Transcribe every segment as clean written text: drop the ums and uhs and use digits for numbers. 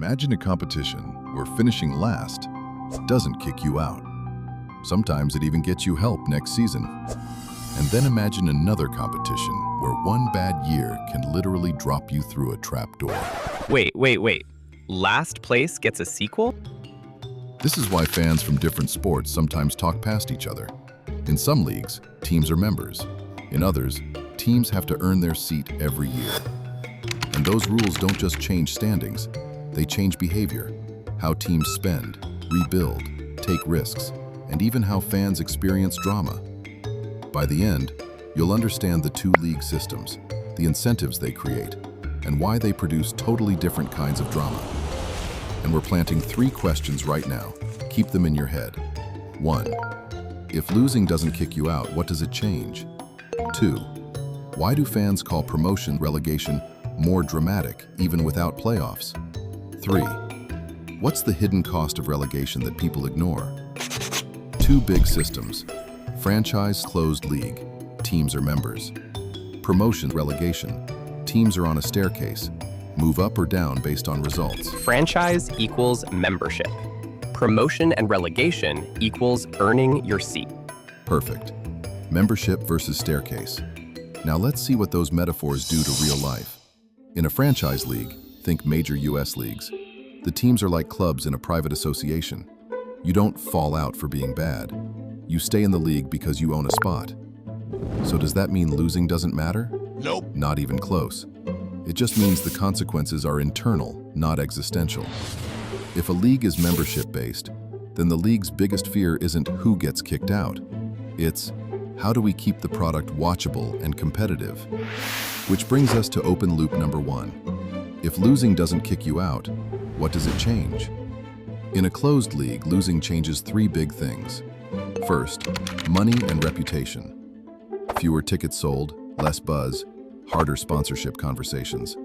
Imagine a competition where finishing last doesn't kick you out. Sometimes it even gets you help next season. And then imagine another competition where one bad year can literally drop you through a trapdoor. Wait. Last place gets a sequel? This is why fans from different sports sometimes talk past each other. In some leagues, teams are members. In others, teams have to earn their seat every year. And those rules don't just change standings, they change behavior, how teams spend, rebuild, take risks, and even how fans experience drama. By the end, you'll understand the two league systems, the incentives they create, and why they produce totally different kinds of drama. And we're planting 3 questions right now. Keep them in your head. 1. If losing doesn't kick you out, what does it change? 2. Why do fans call promotion relegation more dramatic, even without playoffs? 3. What's the hidden cost of relegation that people ignore? 2 big systems. Franchise closed league. Teams are members. Promotion relegation. Teams are on a staircase. Move up or down based on results. Franchise equals membership. Promotion and relegation equals earning your seat. Perfect. Membership versus staircase. Now let's see what those metaphors do to real life. In a franchise league, think major US leagues. The teams are like clubs in a private association. You don't fall out for being bad. You stay in the league because you own a spot. So does that mean losing doesn't matter? Nope. Not even close. It just means the consequences are internal, not existential. If a league is membership-based, then the league's biggest fear isn't who gets kicked out. It's, how do we keep the product watchable and competitive? Which brings us to open loop number 1. If losing doesn't kick you out, what does it change? In a closed league, losing changes 3 big things. First, money and reputation. Fewer tickets sold, less buzz, harder sponsorship conversations.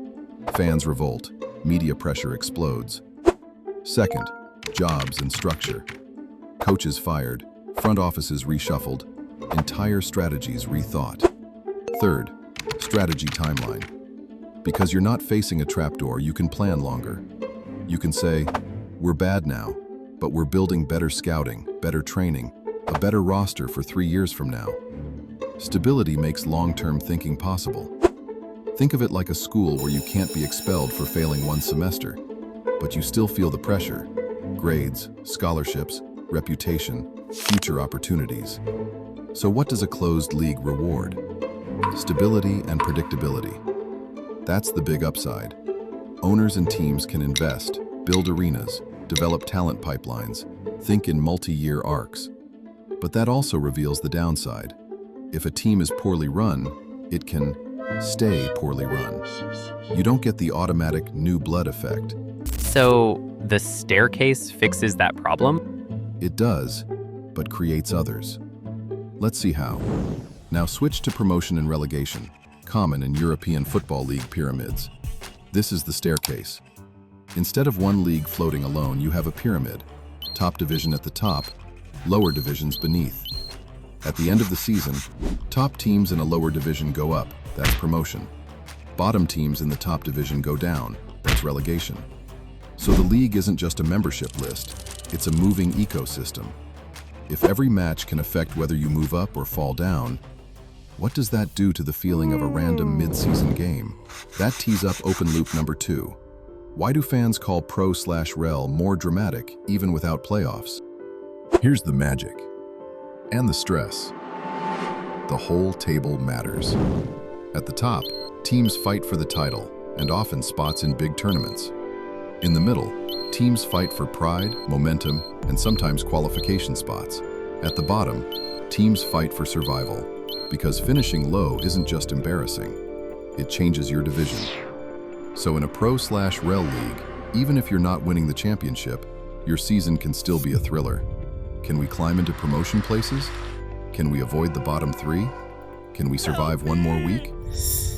Fans revolt, media pressure explodes. Second, jobs and structure. Coaches fired, front offices reshuffled, entire strategies rethought. Third, strategy timeline. Because you're not facing a trapdoor, you can plan longer. You can say, we're bad now, but we're building better scouting, better training, a better roster for 3 years from now. Stability makes long-term thinking possible. Think of it like a school where you can't be expelled for failing one semester, but you still feel the pressure. Grades, scholarships, reputation, future opportunities. So what does a closed league reward? Stability and predictability. That's the big upside. Owners and teams can invest, build arenas, develop talent pipelines, think in multi-year arcs. But that also reveals the downside. If a team is poorly run, it can stay poorly run. You don't get the automatic new blood effect. So the staircase fixes that problem? It does, but creates others. Let's see how. Now switch to promotion and relegation, common in European Football League pyramids. This is the staircase. Instead of one league floating alone, you have a pyramid. Top division at the top, lower divisions beneath. At the end of the season, top teams in a lower division go up, that's promotion. Bottom teams in the top division go down, that's relegation. So the league isn't just a membership list, it's a moving ecosystem. If every match can affect whether you move up or fall down, what does that do to the feeling of a random mid-season game? That tees up open loop number 2. Why do fans call pro/rel more dramatic, even without playoffs? Here's the magic. And the stress. The whole table matters. At the top, teams fight for the title, and often spots in big tournaments. In the middle, teams fight for pride, momentum, and sometimes qualification spots. At the bottom, teams fight for survival, because finishing low isn't just embarrassing, it changes your division. So in a pro/rel league, even if you're not winning the championship, your season can still be a thriller. Can we climb into promotion places? Can we avoid the bottom 3? Can we survive one more week?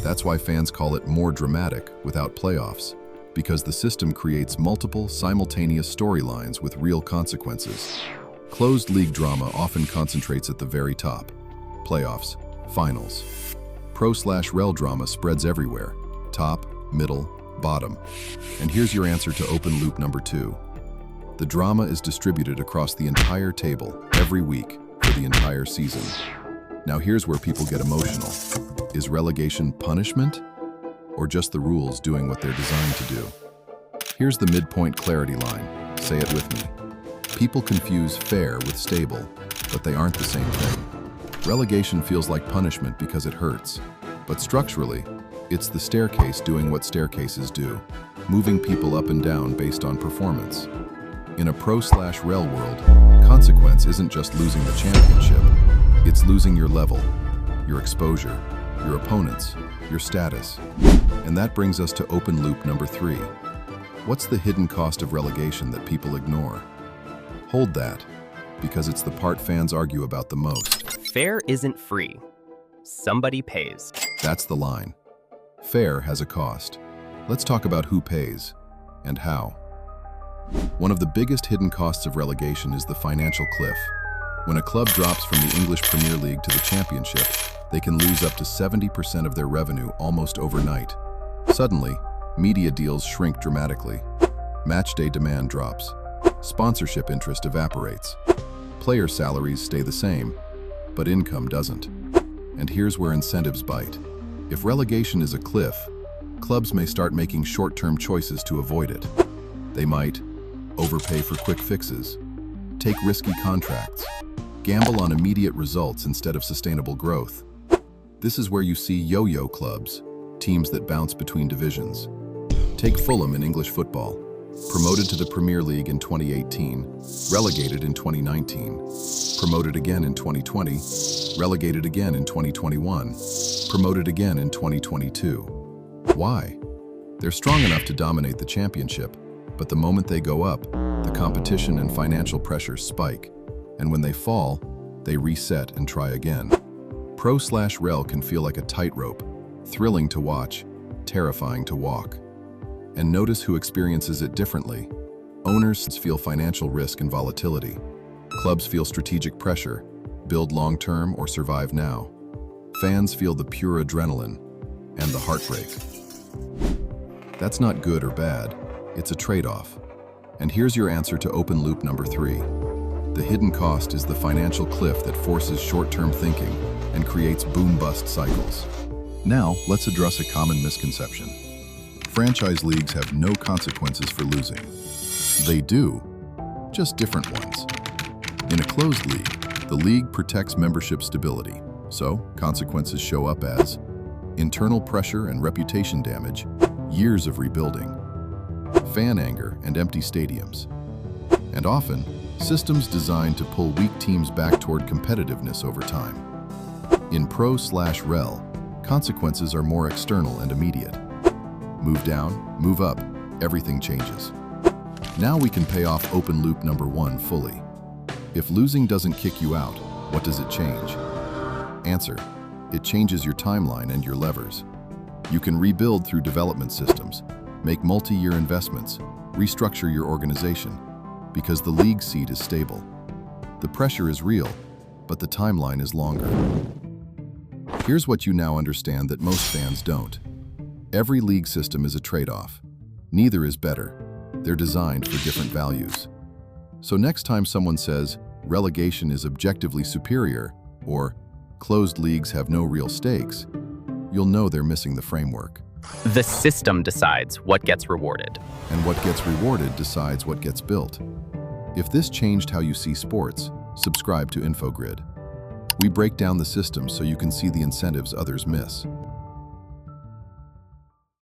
That's why fans call it more dramatic without playoffs, because the system creates multiple, simultaneous storylines with real consequences. Closed league drama often concentrates at the very top. Playoffs, finals. Pro/rel drama spreads everywhere. Top, middle, Bottom. And here's your answer to open loop number 2. The drama is distributed across the entire table, every week, for the entire season. Now here's where people get emotional. Is relegation punishment? Or just the rules doing what they're designed to do? Here's the midpoint clarity line. Say it with me. People confuse fair with stable, but they aren't the same thing. Relegation feels like punishment because it hurts. But structurally, it's the staircase doing what staircases do, moving people up and down based on performance. In a pro/rel world, consequence isn't just losing the championship, it's losing your level, your exposure, your opponents, your status. And that brings us to open loop number 3. What's the hidden cost of relegation that people ignore? Hold that, because it's the part fans argue about the most. Fair isn't free. Somebody pays. That's the line. Fair has a cost. Let's talk about who pays and how. One of the biggest hidden costs of relegation is the financial cliff. When a club drops from the English Premier League to the Championship, they can lose up to 70% of their revenue almost overnight. Suddenly, media deals shrink dramatically. Matchday demand drops. Sponsorship interest evaporates. Player salaries stay the same, but income doesn't. And here's where incentives bite. If relegation is a cliff, clubs may start making short-term choices to avoid it. They might overpay for quick fixes, take risky contracts, gamble on immediate results instead of sustainable growth. This is where you see yo-yo clubs, teams that bounce between divisions. Take Fulham in English football. Promoted to the Premier League in 2018, relegated in 2019, promoted again in 2020, relegated again in 2021, promoted again in 2022. Why? They're strong enough to dominate the championship, but the moment they go up, the competition and financial pressures spike, and when they fall, they reset and try again. Pro/rel can feel like a tightrope, thrilling to watch, terrifying to walk. And notice who experiences it differently. Owners feel financial risk and volatility. Clubs feel strategic pressure, build long-term or survive now. Fans feel the pure adrenaline and the heartbreak. That's not good or bad, it's a trade-off. And here's your answer to open loop number 3. The hidden cost is the financial cliff that forces short-term thinking and creates boom-bust cycles. Now, let's address a common misconception. Franchise leagues have no consequences for losing. They do, just different ones. In a closed league, the league protects membership stability, so consequences show up as internal pressure and reputation damage, years of rebuilding, fan anger and empty stadiums, and often, systems designed to pull weak teams back toward competitiveness over time. In pro/rel, consequences are more external and immediate. Move down, move up, everything changes. Now we can pay off open loop number 1 fully. If losing doesn't kick you out, what does it change? Answer: it changes your timeline and your levers. You can rebuild through development systems, make multi-year investments, restructure your organization, because the league seat is stable. The pressure is real, but the timeline is longer. Here's what you now understand that most fans don't. Every league system is a trade-off. Neither is better. They're designed for different values. So next time someone says, relegation is objectively superior, or closed leagues have no real stakes, you'll know they're missing the framework. The system decides what gets rewarded. And what gets rewarded decides what gets built. If this changed how you see sports, subscribe to Infogrid. We break down the system so you can see the incentives others miss.